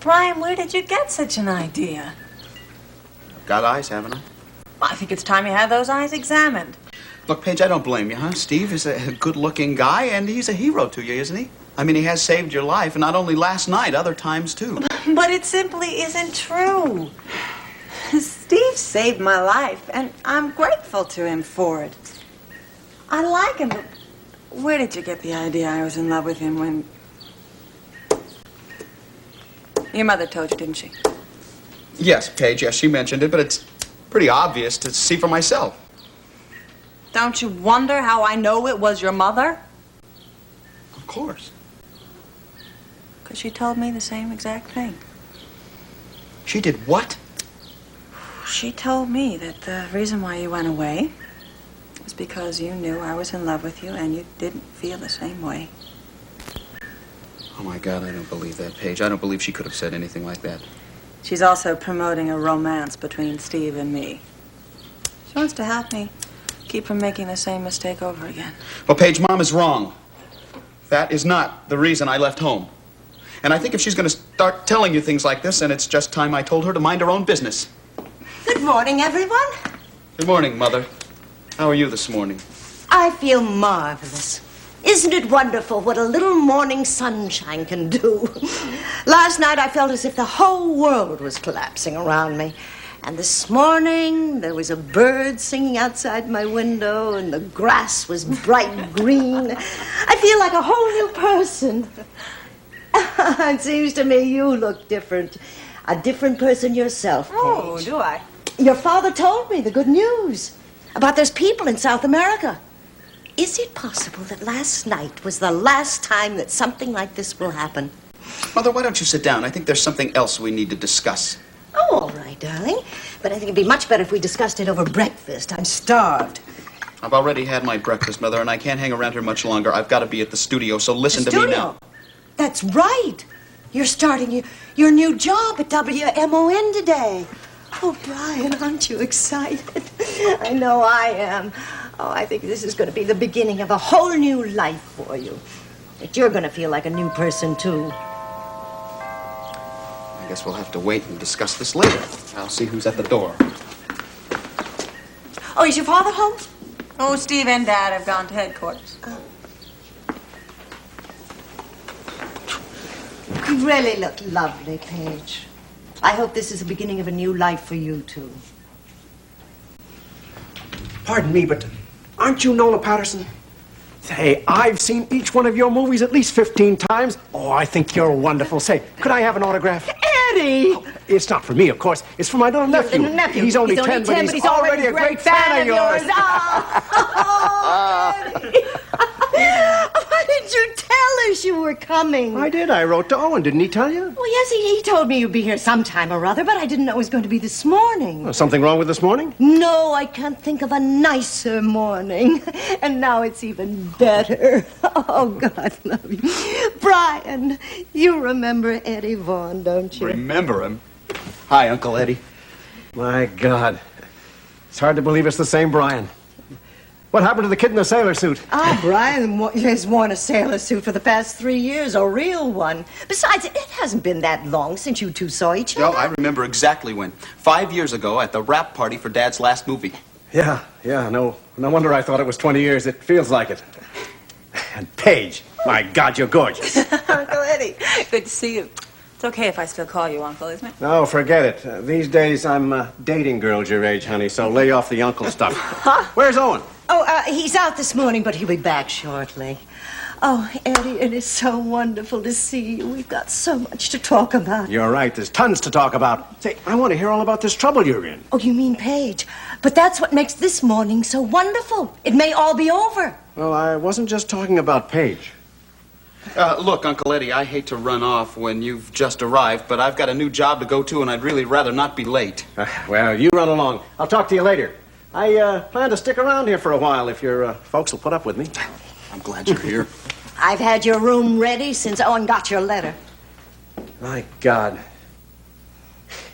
Brian, where did you get such an idea? Got eyes, haven't I? Well, I think it's time you had those eyes examined. Look, Paige, I don't blame you, huh? Steve is a good-looking guy, and he's a hero to you, isn't he? I mean, he has saved your life, and not only last night, other times, too. But it simply isn't true. Steve saved my life, and I'm grateful to him for it. I like him, but where did you get the idea I was in love with him when... Your mother told you, didn't she? Yes, Paige, yes, she mentioned it, but it's pretty obvious to see for myself. Don't you wonder how I know it was your mother? Of course. Because she told me the same exact thing. She did what? She told me that the reason why you went away was because you knew I was in love with you and you didn't feel the same way. Oh, my God, I don't believe that, Paige. I don't believe she could have said anything like that. She's also promoting a romance between Steve and me. She wants to help me keep from making the same mistake over again. Well, Paige, Mom is wrong. That is not the reason I left home. And I think if she's going to start telling you things like this, then it's just time I told her to mind her own business. Good morning, everyone. Good morning, Mother. How are you this morning? I feel marvelous. Isn't it wonderful what a little morning sunshine can do? Last night I felt as if the whole world was collapsing around me. And this morning there was a bird singing outside my window and the grass was bright green. I feel like a whole new person. It seems to me you look different. A different person yourself, Paige. Oh, do I? Your father told me the good news about those people in South America. Is it possible that last night was the last time that something like this will happen? Mother, why don't you sit down? I think there's something else we need to discuss. Oh, all right, darling. But I think it'd be much better if we discussed it over breakfast. I'm starved. I've already had my breakfast, Mother, and I can't hang around here much longer. I've got to be at the studio, so listen to me now. That's right. You're starting your new job at WMON today. Oh, Brian, aren't you excited? I know I am. Oh, I think this is going to be the beginning of a whole new life for you. That you're going to feel like a new person, too. I guess we'll have to wait and discuss this later. I'll see who's at the door. Oh, is your father home? Oh, Steve and Dad have gone to headquarters. You really look lovely, Paige. I hope this is the beginning of a new life for you, too. Pardon me, but aren't you Nola Patterson? Say, I've seen each one of your movies at least 15 times. Oh, I think you're wonderful. Say, could I have an autograph? Eddie! Oh, it's not for me, of course. It's for my little nephew. Your nephew. He's only 10, but he's already a great fan of yours. Oh, Eddie! Why did you tell us you were coming? I did. I wrote to Owen. Didn't he tell you? Well, yes, he told me you'd be here sometime or other, but I didn't know it was going to be this morning. Something wrong with this morning? No, I can't think of a nicer morning. And now it's even better. Oh, God love you. Brian, you remember Eddie Vaughn, don't you? Remember him? Hi, Uncle Eddie. My God. It's hard to believe it's the same Brian. What happened to the kid in the sailor suit? Ah, Brian has worn a sailor suit for the past 3 years, a real one. Besides, it hasn't been that long since you two saw each other. Oh, I remember exactly when. 5 years ago at the wrap party for Dad's last movie. Yeah, no wonder I thought it was 20 years. It feels like it. And Paige, my God, you're gorgeous. Uncle Eddie, good to see you. It's okay if I still call you Uncle, isn't it? No, forget it. These days, I'm dating girls your age, honey, so lay off the uncle stuff. Where's Owen? Oh, he's out this morning, but he'll be back shortly. Oh, Eddie, it is so wonderful to see you. We've got so much to talk about. You're right. There's tons to talk about. Say, I want to hear all about this trouble you're in. Oh, you mean Paige. But that's what makes this morning so wonderful. It may all be over. Well, I wasn't just talking about Paige. Look, Uncle Eddie, I hate to run off when you've just arrived, but I've got a new job to go to, and I'd really rather not be late. Well, you run along. I'll talk to you later. I plan to stick around here for a while if your folks will put up with me. I'm glad you're here. I've had your room ready since Owen got your letter. My God.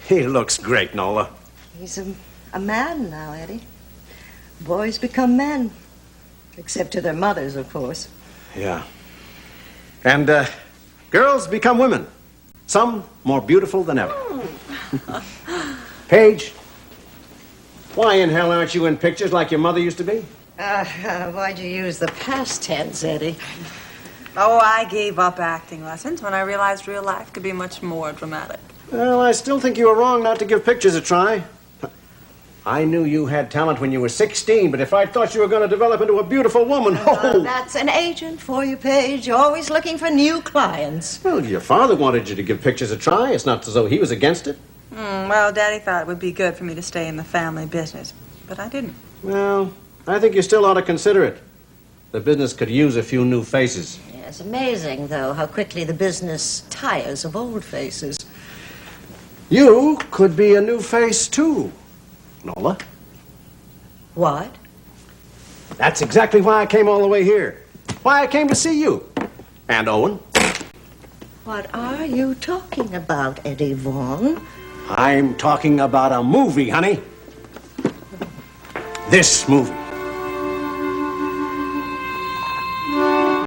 He looks great, Nola. He's a man now, Eddie. Boys become men. Except to their mothers, of course. Yeah. And girls become women. Some more beautiful than ever. Paige, why in hell aren't you in pictures like your mother used to be? Why'd you use the past tense, Eddie? Oh, I gave up acting lessons when I realized real life could be much more dramatic. Well, I still think you were wrong not to give pictures a try. I knew you had talent when you were 16, but if I thought you were going to develop into a beautiful woman, That's an agent for you, Paige. Always looking for new clients. Well, your father wanted you to give pictures a try. It's not as though he was against it. Well, Daddy thought it would be good for me to stay in the family business, but I didn't. Well, I think you still ought to consider it. The business could use a few new faces. Yeah, it's amazing, though, how quickly the business tires of old faces. You could be a new face, too, Nola. What? That's exactly why I came all the way here. Why I came to see you. And Owen. What are you talking about, Eddie Vaughn? I'm talking about a movie, honey. This movie.